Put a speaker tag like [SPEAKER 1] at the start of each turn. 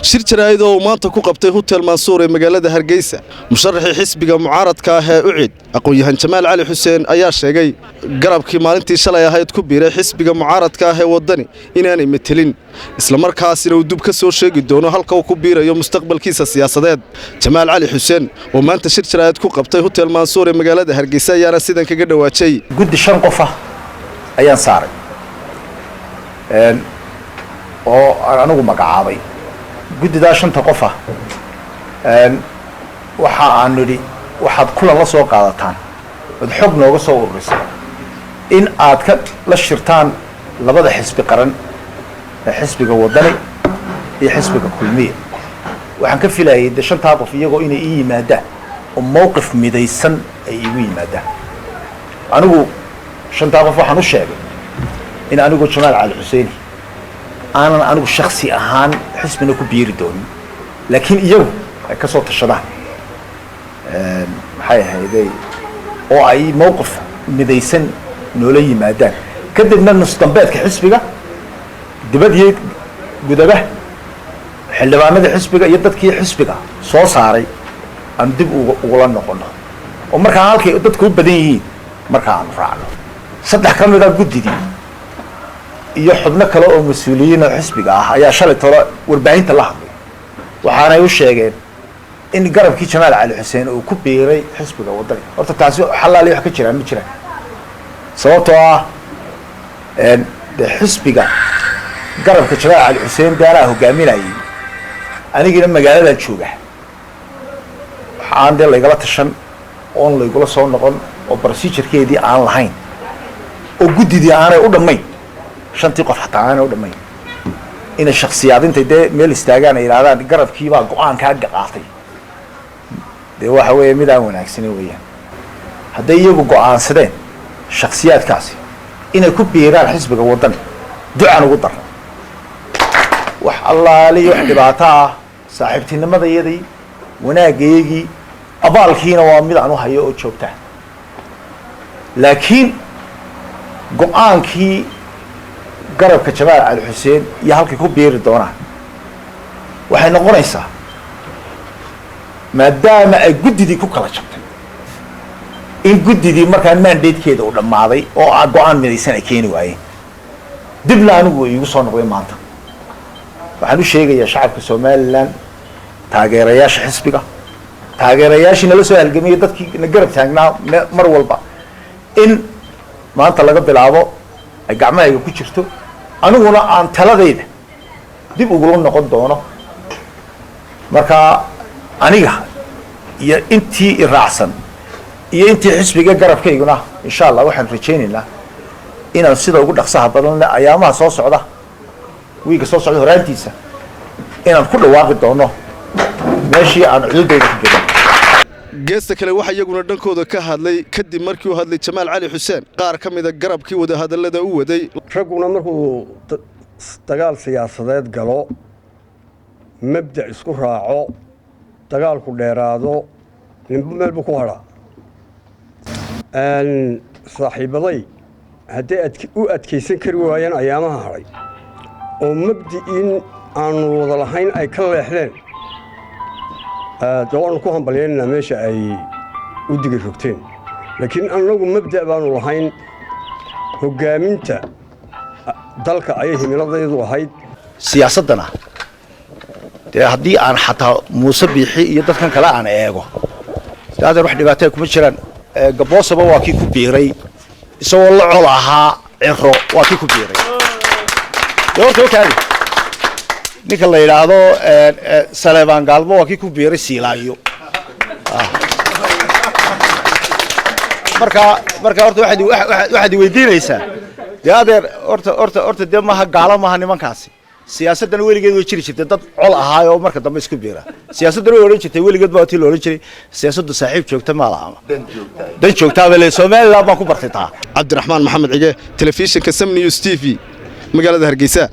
[SPEAKER 1] shir jaraa'id oo maanta ku qabtay hotel Mansour ee magaalada Hargeysa musharaxii xisbiga mucaaradka ah ee UCID aqoon-yahan Jamaal Cali Xuseen ayaa sheegay garabkii maalintii shalay ahayd ku biiray xisbiga mucaaradka ah ee wadani inaanay metelin isla markaasina uu dib ka soo sheegi doono halka uu ku biirayo mustaqbalkiisa siyaasadeed Jamaal Cali Xuseen oo maanta shir jaraa'id ku qabtay hotel Mansour ee magaalada Hargeysa ayaa sidan kaga dhawaacay
[SPEAKER 2] guddi 5 qof ah ayaan saaray oo anagu magacaabay guddidaa 5 qof ah waxa aan nidhi waxaad kulan la soo qaadataan wad xog nooga soo ururisay in aad ka la shirtaan labada xisbi qaran ee xisbiga wadani iyo xisbiga kulmiye waxaan ka filayay 5 qof iyagoo inay ii yimaadaan oo mowqif midaysan ay igu yimaadaan anigu 5 qof waxaan u sheegay in anigu Jamaal Cali Xuseen aanan anigu shakhsi ahaan xisbina ku biiri doonin laakiin iyagu ay ka soo tashadaan maxay ahaydey oo ay mowqif midaysan noola yimaadaan kadibna nus dambeedka xisbiga dibadii gudaba xildhibaanada xisbiga iyo dadkii xisbiga soo saaray aan dib ugu la noqono oo markaa halkay dadku u badan yihiin markaa aan raacno 3 ka mid ah guddidii iyo xubno kale oo mas'uuliyiin oo xisbiga ah ayaa shalay tolo warbaahinta la hadlay waxaana ay u sheegeen in garabkii Jamaal Cali Xuseen uu ku biiray xisbiga wadani horta taasi xalaali wax ka jiraan ma jiraan sababtoo ah xisbiga garabka Jamaal Cali Xuseen gaaraha hogaaminayay anigina magaalada jooga waxaan la igala tashan oo la igula soo noqon oo procedure-keedii aan lahayn oo guddidii aanay u dhamayn 5 qof xataa aanay u dhamayn in shakhsiyaadinta meel istaagaan ay yiraahdaan garabkii baa go'aan ka qaatay waxa weeye mid aan wanaagsan weeyaan haday iyagu go'aansadeen shakhsiyaadkaasi inay ku biiraan xisbiga wadani ducaan ugu dar wax allaali wax dhibaato ah saaxiibtinimadayadii wanaagayagii abaalkiina waa mid aan u hayo oo joogta laakiin go'aankii garabka Jamaal Cali Xuseen iyo halkii ku biiri doonaan waxay noqonaysaa maadaama ay guddidii ku kala jabtay in guddidii markaa mandatekeeda uu dhamaaday oo go'aan midaysan ay keeni waayeen dibna anigu igu soo noqday maanta waxaan u sheegayaa shacabka Soomaaliland taageerayaasha xisbiga taageerayaashina la soo halgamay dadkii garab taagnaa mar walba in maanta laga bilaabo ay gacmahayga ku jirto aniguna aan taladayda dib ugu noqon doono marka aniga iyo intii raacsan iyo intii xisbiga garabkayguna insha Allah waxaan rajaynaynaa inaan sida ugu dhaqsaha badan ayaamaha soo socda wiiga soo socda horaantiisa inaan ku dhawaaqi doono meeshii aan cududayda ku jiray
[SPEAKER 1] geesta kale waxa iyaguna dhankooda ka hadlay kadib markii uu hadlay Jamaal Cali Xuseen qaar ka mid ah garabkii wada hadallada uu waday
[SPEAKER 3] raguna markuu dagaal siyaasadeed galo mabda isku raaco dagaalku dheeraado ninba meel buu ku haraa saaxiibaday haddii u adkaysan kari waayeen ayaamaha haray oo mabdi'in aanu wada lahayn ay ka leexdeen doon ku hambalyeynaa meesha ay u digay rogteen laakiin anagu mabda' baanu lahayn hogaaminta dalka ay himiladaydu ahayd
[SPEAKER 2] siyaasadana haddii aan xataa Muuse Biixi iyo dadkan kale aan eego dadar wax dhibaato kuma jiraan gaboosaba waa kii ku biiray isagoo la col ahaa ciro waa kii ku biiray doorto kaadi ninka la yiraahdo Saleebaan Gaalmo waa kii ku biiray Siilaayo marka horta waxaad weydiinaysaa adeer horta ma gaala maaha nimankaasi siyaasaddan weligeed way jiri jirtay dad col ahaa oo marka dambe isku biira siyaasaddan way oran jirtay weligeed baa tii loo oran jiray siyaasaddu saaxiib joogta ma laha dan joogta baa Soomaaliland baan ku bartay taa
[SPEAKER 1] Cabdiraxmaan Maxamed Cige telefishinka Sam News TV magaalada Hargeysa